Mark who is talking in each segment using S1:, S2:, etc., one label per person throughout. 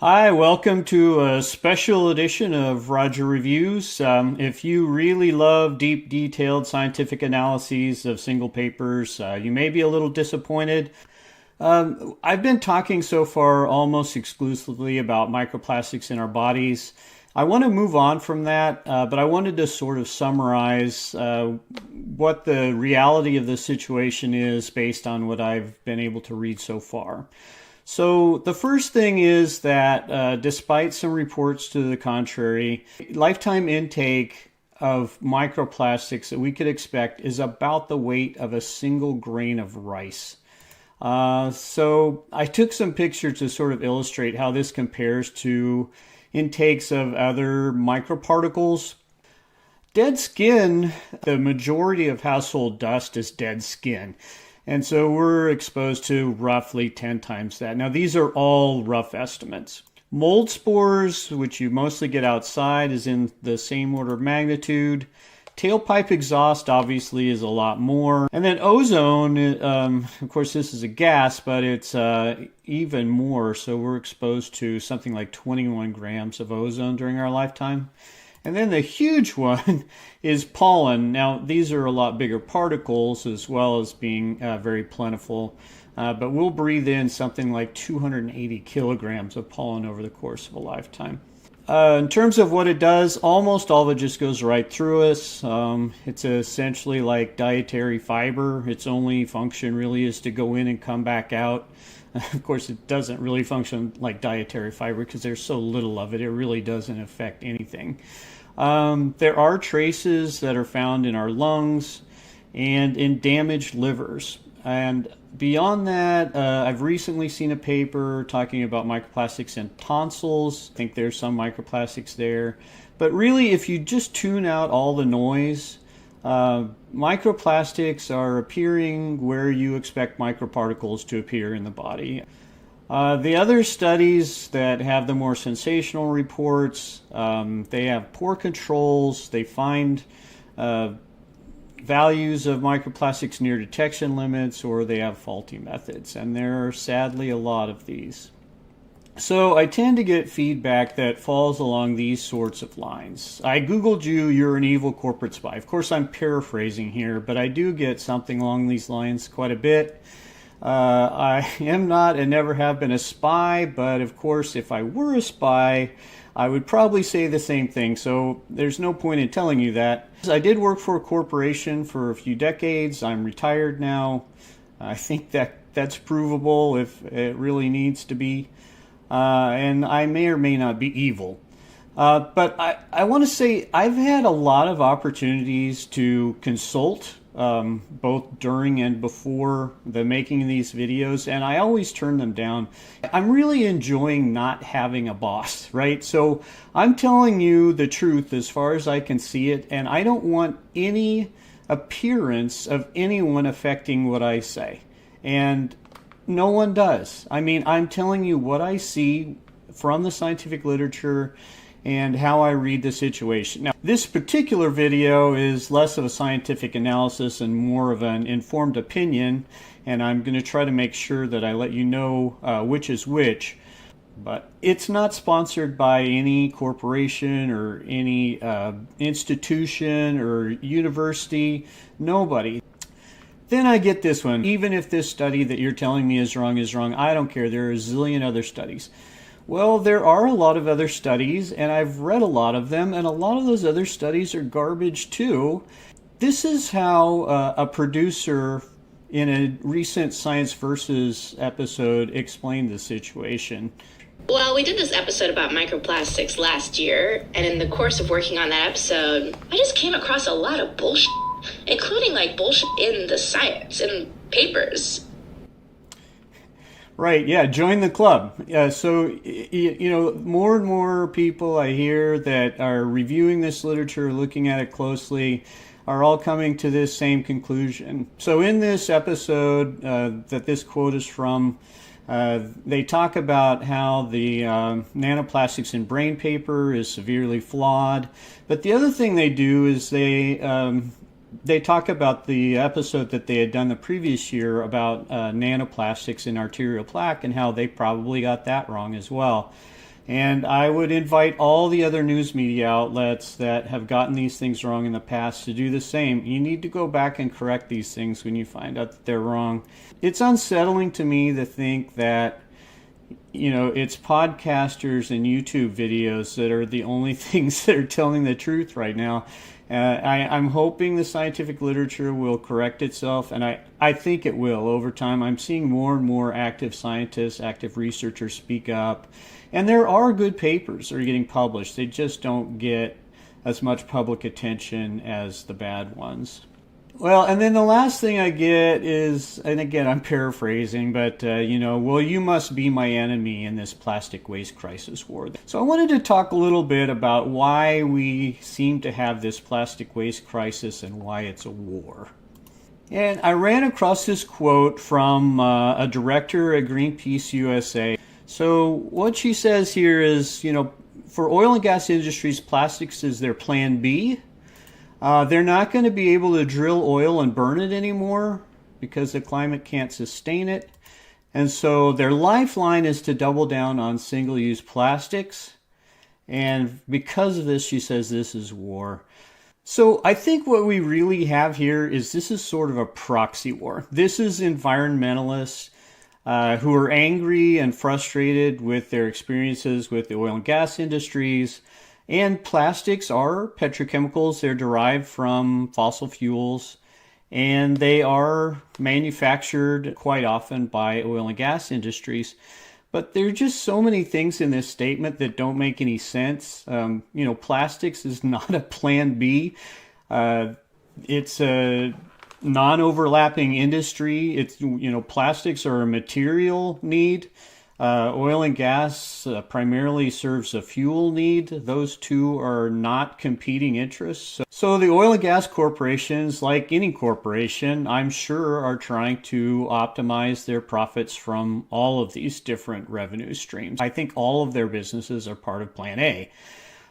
S1: Hi, welcome to a special edition of Roger Reviews. If you really love deep, detailed scientific analyses of single papers, you may be a little disappointed. I've been talking so far almost exclusively about microplastics in our bodies. I want to move on from that, but I wanted to sort of summarize what the reality of the situation is based on what I've been able to read so far. So the first thing is that despite some reports to the contrary, lifetime intake of microplastics that we could expect is about the weight of a single grain of rice. So I took some pictures to sort of illustrate how this compares to intakes of other microparticles. Dead skin, the majority of household dust is dead skin. And so we're exposed to roughly 10 times that. Now, these are all rough estimates. Mold spores, which you mostly get outside, is in the same order of magnitude. Tailpipe exhaust obviously is a lot more. And then ozone, of course, this is a gas, but it's even more. So we're exposed to something like 21 grams of ozone during our lifetime. And then the huge one is pollen. Now, these are a lot bigger particles as well as being very plentiful. But we'll breathe in something like 280 kilograms of pollen over the course of a lifetime. In terms of what it does, almost all of it just goes right through us. It's essentially like dietary fiber. Its only function really is to go in and come back out. Of course, it doesn't really function like dietary fiber because there's so little of it. It really doesn't affect anything. There are traces that are found in our lungs and in damaged livers. And beyond that, I've recently seen a paper talking about microplastics in tonsils. I think there's some microplastics there. But really, if you just tune out all the noise, microplastics are appearing where you expect microparticles to appear in the body. The other studies that have the more sensational reports, they have poor controls. They find values of microplastics near detection limits, or they have faulty methods. And there are sadly a lot of these. So I tend to get feedback that falls along these sorts of lines. I Googled you, you're an evil corporate spy. Of course, I'm paraphrasing here, but I do get something along these lines quite a bit. I am not and never have been a spy, but of course, if I were a spy, I would probably say the same thing. So there's no point in telling you that. I did work for a corporation for a few decades. I'm retired now. I think that's provable if it really needs to be. And I may or may not be evil. But I want to say I've had a lot of opportunities to consult, both during and before the making of these videos, and I always turn them down. I'm really enjoying not having a boss, right? So I'm telling you the truth as far as I can see it, and I don't want any appearance of anyone affecting what I say. And no one does. I mean, I'm telling you what I see from the scientific literature and how I read the situation. Now, this particular video is less of a scientific analysis and more of an informed opinion, and I'm going to try to make sure that I let you know which is which. But it's not sponsored by any corporation or any institution or university. Nobody. Then I get this one. Even if this study that you're telling me is wrong, I don't care. There are a zillion other studies. Well, there are a lot of other studies, and I've read a lot of them, and a lot of those other studies are garbage too. This is how a producer in a recent Science Versus episode explained the situation.
S2: Well, we did this episode about microplastics last year, and in the course of working on that episode, I just came across a lot of bullshit, including like bullshit in the science, in papers.
S1: Right, yeah, join the club. So, you know, more and more people I hear that are reviewing this literature, looking at it closely, are all coming to this same conclusion. So in this episode that this quote is from, they talk about how the nanoplastics in brain paper is severely flawed. But the other thing they do is they talk about the episode that they had done the previous year about nanoplastics in arterial plaque and how they probably got that wrong as well. And I would invite all the other news media outlets that have gotten these things wrong in the past to do the same. You need to go back and correct these things when you find out that they're wrong. It's unsettling to me to think that, it's podcasters and YouTube videos that are the only things that are telling the truth right now. I'm hoping the scientific literature will correct itself, and I think it will over time. I'm seeing more and more active scientists, active researchers speak up, and there are good papers that are getting published. They just don't get as much public attention as the bad ones. Well, and then the last thing I get is, and again, I'm paraphrasing, but, well, you must be my enemy in this plastic waste crisis war. So I wanted to talk a little bit about why we seem to have this plastic waste crisis and why it's a war. And I ran across this quote from a director at Greenpeace USA. So what she says here is, for oil and gas industries, plastics is their plan B. They're not going to be able to drill oil and burn it anymore because the climate can't sustain it. And so their lifeline is to double down on single-use plastics. And because of this, she says this is war. So I think what we really have here is this is sort of a proxy war. This is environmentalists who are angry and frustrated with their experiences with the oil and gas industries. And plastics are petrochemicals. They're derived from fossil fuels, and they are manufactured quite often by oil and gas industries. But there are just so many things in this statement that don't make any sense. Plastics is not a plan B. It's a non-overlapping industry. Plastics are a material need. Oil and gas primarily serves a fuel need. Those two are not competing interests. So the oil and gas corporations, like any corporation, I'm sure are trying to optimize their profits from all of these different revenue streams. I think all of their businesses are part of Plan A.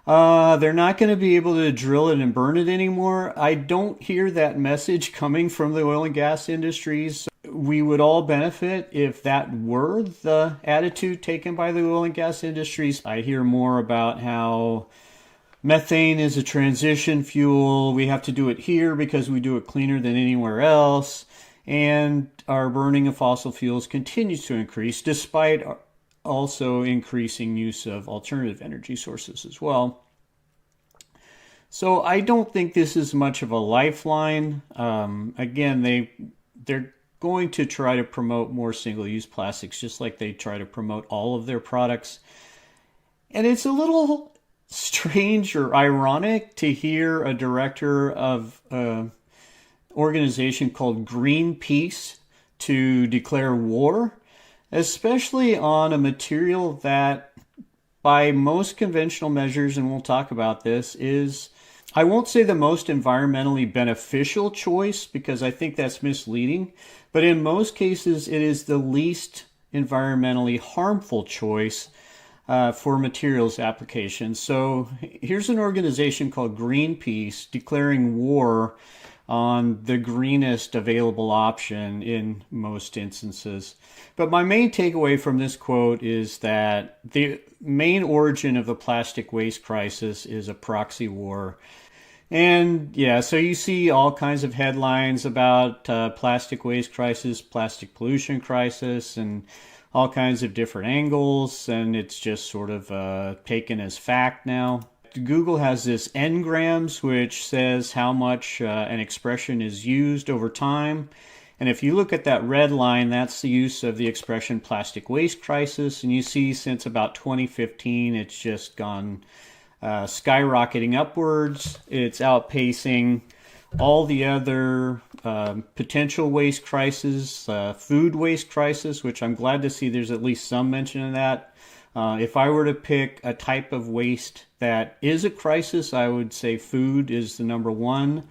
S1: They're not going to be able to drill it and burn it anymore. I don't hear that message coming from the oil and gas industries. We would all benefit if that were the attitude taken by the oil and gas industries. I hear more about how methane is a transition fuel. We have to do it here because we do it cleaner than anywhere else. And our burning of fossil fuels continues to increase despite also increasing use of alternative energy sources as well. So I don't think this is much of a lifeline. Again, they're going to try to promote more single-use plastics, just like they try to promote all of their products. And it's a little strange or ironic to hear a director of an organization called Greenpeace to declare war, especially on a material that, by most conventional measures, and we'll talk about this, is, I won't say the most environmentally beneficial choice because I think that's misleading, but in most cases it is the least environmentally harmful choice for materials applications. So here's an organization called Greenpeace declaring war on the greenest available option in most instances. But my main takeaway from this quote is that the main origin of the plastic waste crisis is a proxy war. And yeah, so you see all kinds of headlines about plastic waste crisis, plastic pollution crisis, and all kinds of different angles, and it's just sort of taken as fact now. Google has this n-grams, which says how much an expression is used over time. And if you look at that red line, that's the use of the expression plastic waste crisis. And you see since about 2015, it's just gone skyrocketing upwards. It's outpacing all the other potential waste crises, food waste crisis, which I'm glad to see there's at least some mention of that. If I were to pick a type of waste that is a crisis, I would say food is the number one.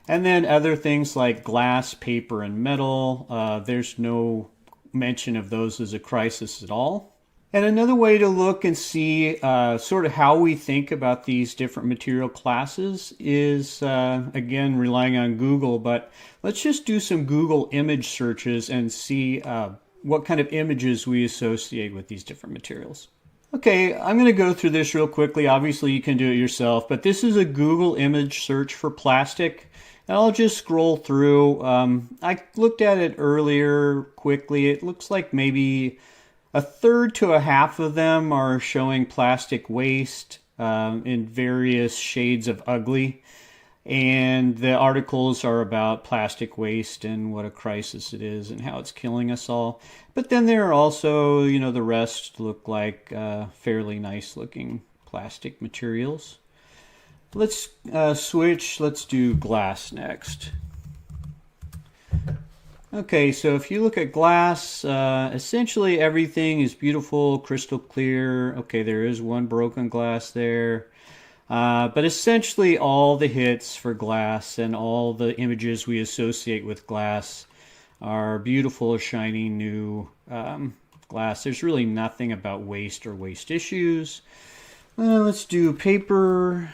S1: And then other things like glass, paper, and metal, there's no mention of those as a crisis at all. And another way to look and see sort of how we think about these different material classes is, again, relying on Google, but let's just do some Google image searches and see what kind of images we associate with these different materials. Okay, I'm going to go through this real quickly. Obviously, you can do it yourself, but this is a Google image search for plastic. And I'll just scroll through. I looked at it earlier quickly. It looks like maybe a third to a half of them are showing plastic waste in various shades of ugly. And the articles are about plastic waste and what a crisis it is and how it's killing us all. But then there are also, the rest look like fairly nice looking plastic materials. Let's switch. Let's do glass next. Okay, so if you look at glass, essentially everything is beautiful, crystal clear. Okay, there is one broken glass there. But essentially all the hits for glass and all the images we associate with glass are beautiful, shiny, new glass. There's really nothing about waste or waste issues. Let's do paper.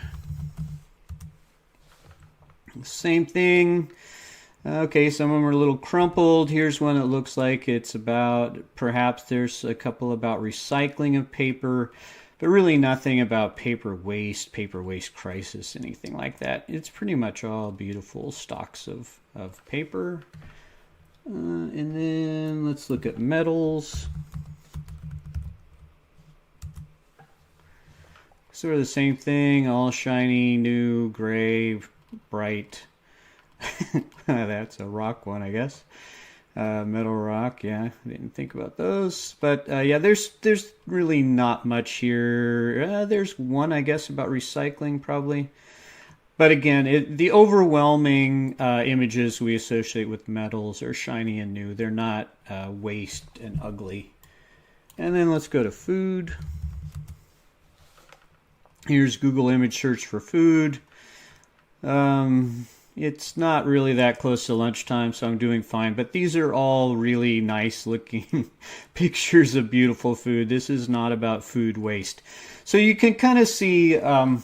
S1: Same thing. Okay, some of them are a little crumpled. Here's one that looks like it's about, perhaps there's a couple about recycling of paper, but really nothing about paper waste crisis, anything like that. It's pretty much all beautiful stocks of paper. And then let's look at metals. Sort of the same thing, all shiny, new, gray, bright. That's a rock one, I guess. Metal rock, yeah, I didn't think about those. But yeah, there's really not much here. There's one, I guess, about recycling probably. But again, the overwhelming images we associate with metals are shiny and new. They're not waste and ugly. And then let's go to food. Here's Google image search for food. It's not really that close to lunchtime, so I'm doing fine. But these are all really nice looking pictures of beautiful food. This is not about food waste. So you can kind of see the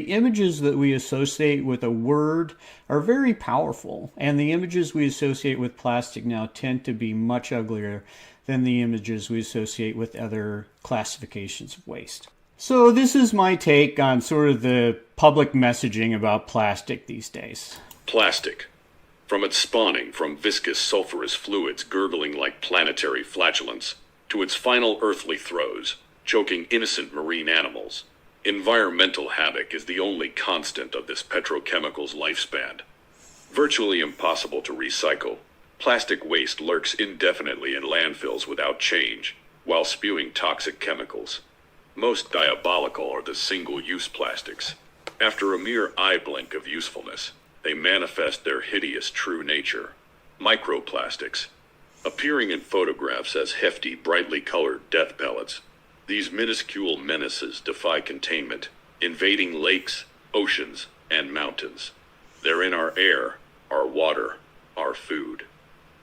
S1: images that we associate with a word are very powerful. And the images we associate with plastic now tend to be much uglier than the images we associate with other classifications of waste. So this is my take on sort of the public messaging about plastic these days.
S3: Plastic. From its spawning from viscous sulfurous fluids gurgling like planetary flatulence, to its final earthly throes, choking innocent marine animals, environmental havoc is the only constant of this petrochemical's lifespan. Virtually impossible to recycle, plastic waste lurks indefinitely in landfills without change, while spewing toxic chemicals. Most diabolical are the single-use plastics. After a mere eye blink of usefulness, they manifest their hideous true nature. Microplastics. Appearing in photographs as hefty, brightly colored death pellets, these minuscule menaces defy containment, invading lakes, oceans, and mountains. They're in our air, our water, our food.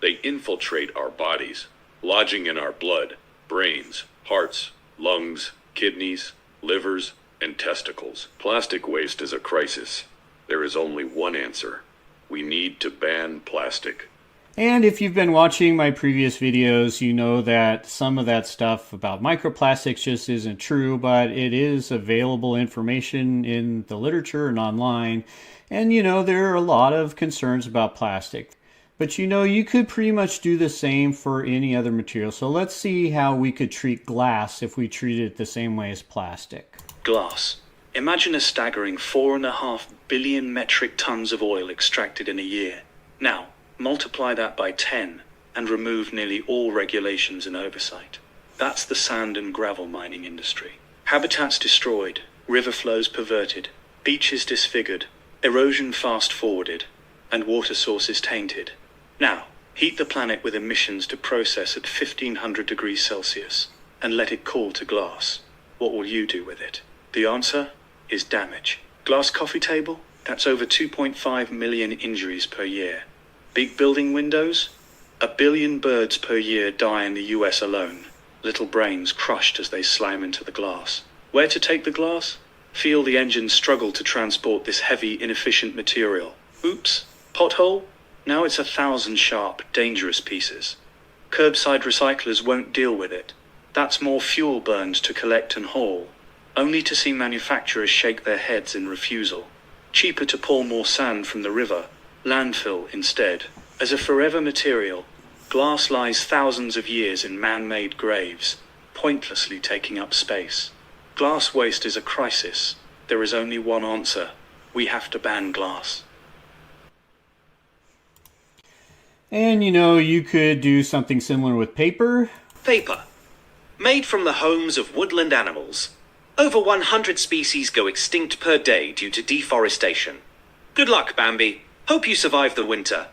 S3: They infiltrate our bodies, lodging in our blood, brains, hearts, lungs, kidneys, livers, and testicles. Plastic waste is a crisis. There is only one answer. We need to ban plastic.
S1: And if you've been watching my previous videos, you know that some of that stuff about microplastics just isn't true, but it is available information in the literature and online. And there are a lot of concerns about plastic. But you could pretty much do the same for any other material. So let's see how we could treat glass if we treated it the same way as plastic.
S4: Glass. Imagine a staggering 4.5 billion metric tons of oil extracted in a year. Now, multiply that by 10 and remove nearly all regulations and oversight. That's the sand and gravel mining industry. Habitats destroyed, river flows perverted, beaches disfigured, erosion fast-forwarded, and water sources tainted. Now, heat the planet with emissions to process at 1500 degrees Celsius and let it cool to glass. What will you do with it? The answer is damage. Glass coffee table? That's over 2.5 million injuries per year. Big building windows? 1 billion birds per year die in the US alone. Little brains crushed as they slam into the glass. Where to take the glass? Feel the engine struggle to transport this heavy, inefficient material. Oops, pothole? Now it's 1,000 sharp, dangerous pieces. Curbside recyclers won't deal with it. That's more fuel burned to collect and haul, only to see manufacturers shake their heads in refusal. Cheaper to pull more sand from the river, landfill instead. As a forever material, glass lies thousands of years in man-made graves, pointlessly taking up space. Glass waste is a crisis. There is only one answer. We have to ban glass.
S1: And you could do something similar with paper.
S5: Paper. Made from the homes of woodland animals. Over 100 species go extinct per day due to deforestation. Good luck, Bambi. Hope you survive the winter.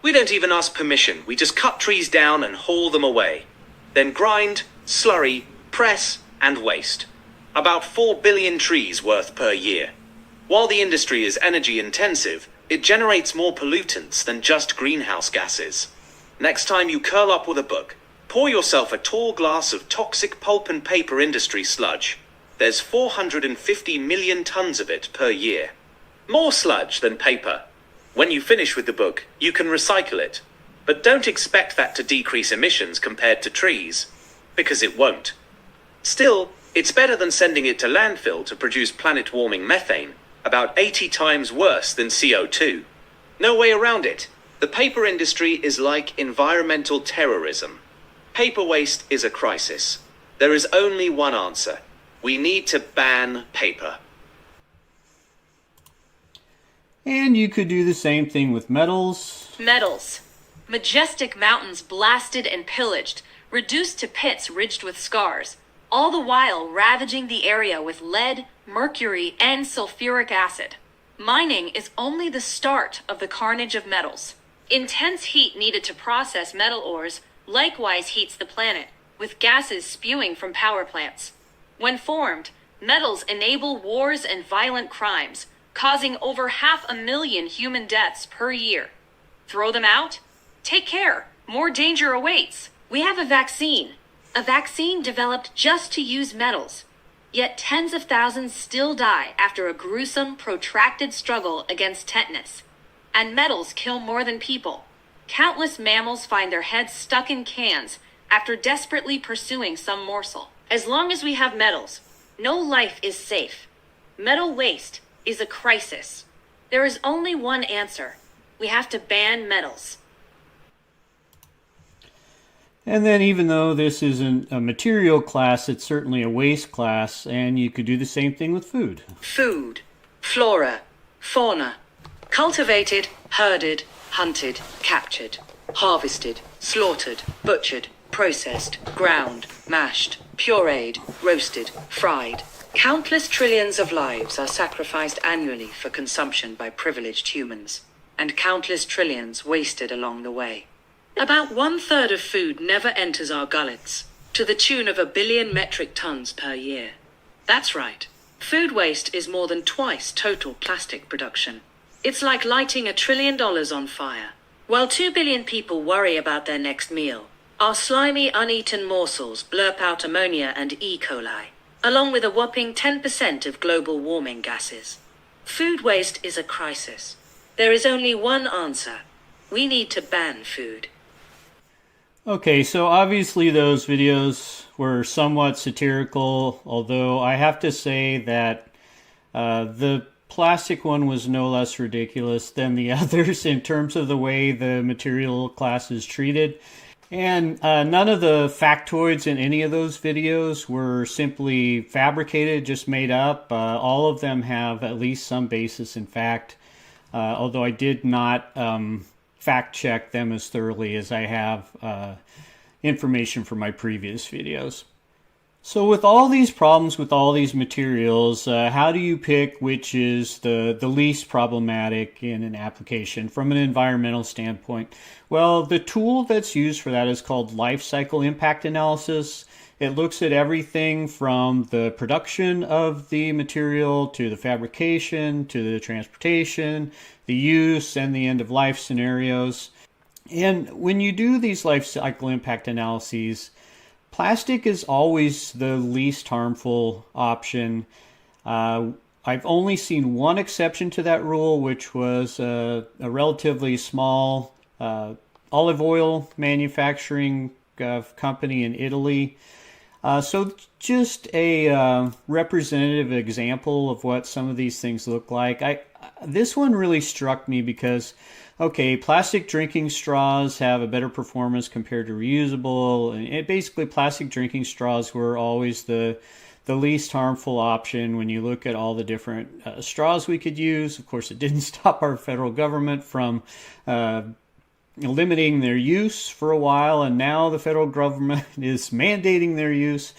S5: We don't even ask permission. We just cut trees down and haul them away. Then grind, slurry, press, and waste. About 4 billion trees worth per year. While the industry is energy intensive, it generates more pollutants than just greenhouse gases. Next time you curl up with a book, pour yourself a tall glass of toxic pulp and paper industry sludge. There's 450 million tons of it per year. More sludge than paper. When you finish with the book, you can recycle it. But don't expect that to decrease emissions compared to trees, because it won't. Still, it's better than sending it to landfill to produce planet-warming methane, about 80 times worse than CO2. No way around it. The paper industry is like environmental terrorism. Paper waste is a crisis. There is only one answer. We need to ban paper.
S1: And you could do the same thing with metals.
S6: Metals. Majestic mountains blasted and pillaged, reduced to pits ridged with scars, all the while ravaging the area with lead, mercury, and sulfuric acid. Mining is only the start of the carnage of metals. Intense heat needed to process metal ores likewise heats the planet, with gases spewing from power plants. When formed, metals enable wars and violent crimes, causing over 500,000 human deaths per year. Throw them out? Take care, more danger awaits. We have a vaccine developed just to use metals. Yet tens of thousands still die after a gruesome, protracted struggle against tetanus. And metals kill more than people. Countless mammals find their heads stuck in cans after desperately pursuing some morsel. As long as we have metals, no life is safe. Metal waste is a crisis. There is only one answer. We have to ban metals.
S1: And then even though this isn't a material class, it's certainly a waste class, and you could do the same thing with food.
S6: Food, flora, fauna, cultivated, herded, hunted, captured, harvested, slaughtered, butchered, processed, ground, mashed, pureed, roasted, fried. Countless trillions of lives are sacrificed annually for consumption by privileged humans, and countless trillions wasted along the way. About 1/3 of food never enters our gullets, to the tune of 1 billion metric tons per year. That's right. Food waste is more than twice total plastic production. It's like lighting $1 trillion on fire. While 2 billion people worry about their next meal, our slimy, uneaten morsels blurp out ammonia and E. coli, along with a whopping 10% of global warming gases. Food waste is a crisis. There is only one answer. We need to ban food.
S1: Okay, so obviously those videos were somewhat satirical, although I have to say that the plastic one was no less ridiculous than the others in terms of the way the material class is treated. And none of the factoids in any of those videos were simply fabricated, just made up. All of them have at least some basis in fact, although I did not fact check them as thoroughly as I have information from my previous videos. So with all these problems with all these materials, how do you pick which is the least problematic in an application from an environmental standpoint? Well, the tool that's used for that is called life cycle impact analysis. It looks at everything from the production of the material to the fabrication to the transportation, the use, and the end of life scenarios. And when you do these life cycle impact analyses, plastic is always the least harmful option. I've only seen one exception to that rule, which was a relatively small olive oil manufacturing company in Italy. So just a representative example of what some of these things look like. This one really struck me because, okay, plastic drinking straws have a better performance compared to reusable. And basically, plastic drinking straws were always the least harmful option when you look at all the different straws we could use. Of course, it didn't stop our federal government from limiting their use for a while, and now the federal government is mandating their use.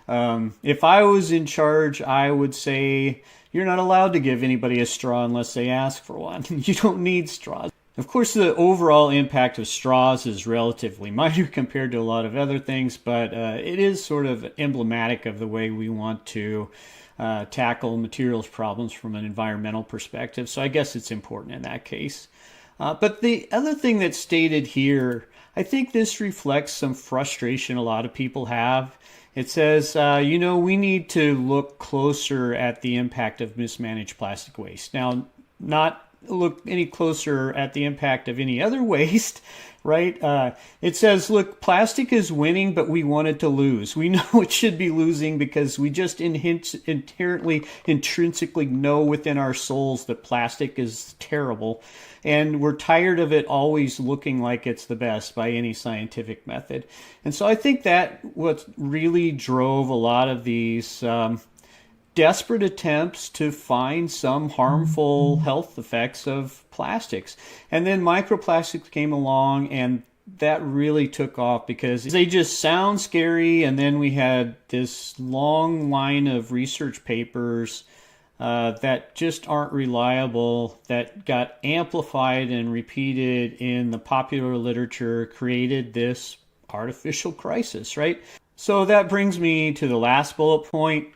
S1: If I was in charge, I would say you're not allowed to give anybody a straw unless they ask for one. You don't need straws. Of course, the overall impact of straws is relatively minor compared to a lot of other things, but it is sort of emblematic of the way we want to tackle materials problems from an environmental perspective. So I guess it's important in that case. But the other thing that's stated here, I think this reflects some frustration a lot of people have. It says, we need to look closer at the impact of mismanaged plastic waste. Now, not look any closer at the impact of any other waste, right? It says, look, plastic is winning, but we want it to lose. We know it should be losing because we just intrinsically know within our souls that plastic is terrible. And we're tired of it always looking like it's the best by any scientific method. And so I think that what really drove a lot of these desperate attempts to find some harmful health effects of plastics. And then microplastics came along, and that really took off because they just sound scary. And then we had this long line of research papers that just aren't reliable, that got amplified and repeated in the popular literature, created this artificial crisis, right? So that brings me to the last bullet point.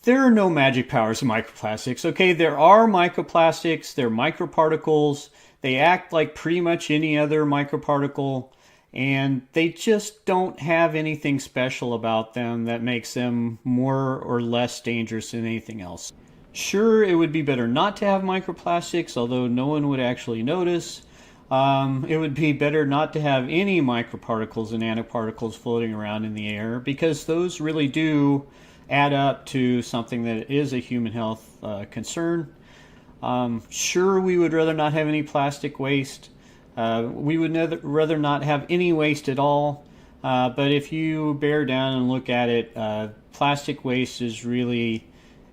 S1: There are no magic powers in microplastics. Okay, there are microplastics, they're microparticles, they act like pretty much any other microparticle, and they just don't have anything special about them that makes them more or less dangerous than anything else. Sure, it would be better not to have microplastics, although no one would actually notice. It would be better not to have any microparticles and nanoparticles floating around in the air, because those really do add up to something that is a human health concern. Sure, we would rather not have any plastic waste. We would rather not have any waste at all. But if you bear down and look at it, plastic waste is really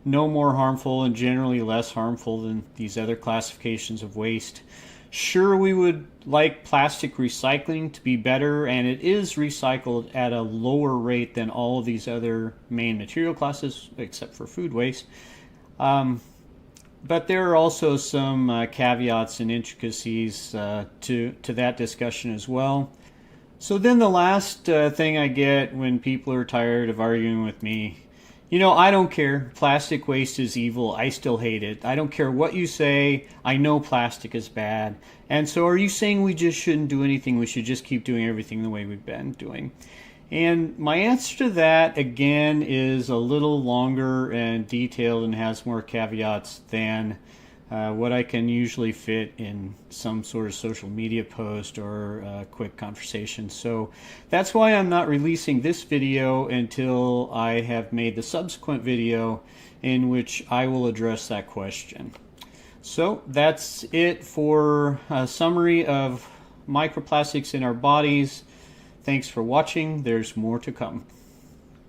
S1: no more harmful and generally less harmful than these other classifications of waste. Sure, we would like plastic recycling to be better, and it is recycled at a lower rate than all of these other main material classes, except for food waste. But there are also some caveats and intricacies to that discussion as well. So then the last thing I get when people are tired of arguing with me, I don't care. Plastic waste is evil. I still hate it. I don't care what you say. I know plastic is bad. And so are you saying we just shouldn't do anything? We should just keep doing everything the way we've been doing? And my answer to that, again, is a little longer and detailed and has more caveats than what I can usually fit in some sort of social media post or a quick conversation. So that's why I'm not releasing this video until I have made the subsequent video in which I will address that question. So that's it for a summary of microplastics in our bodies. Thanks for watching. There's more to come.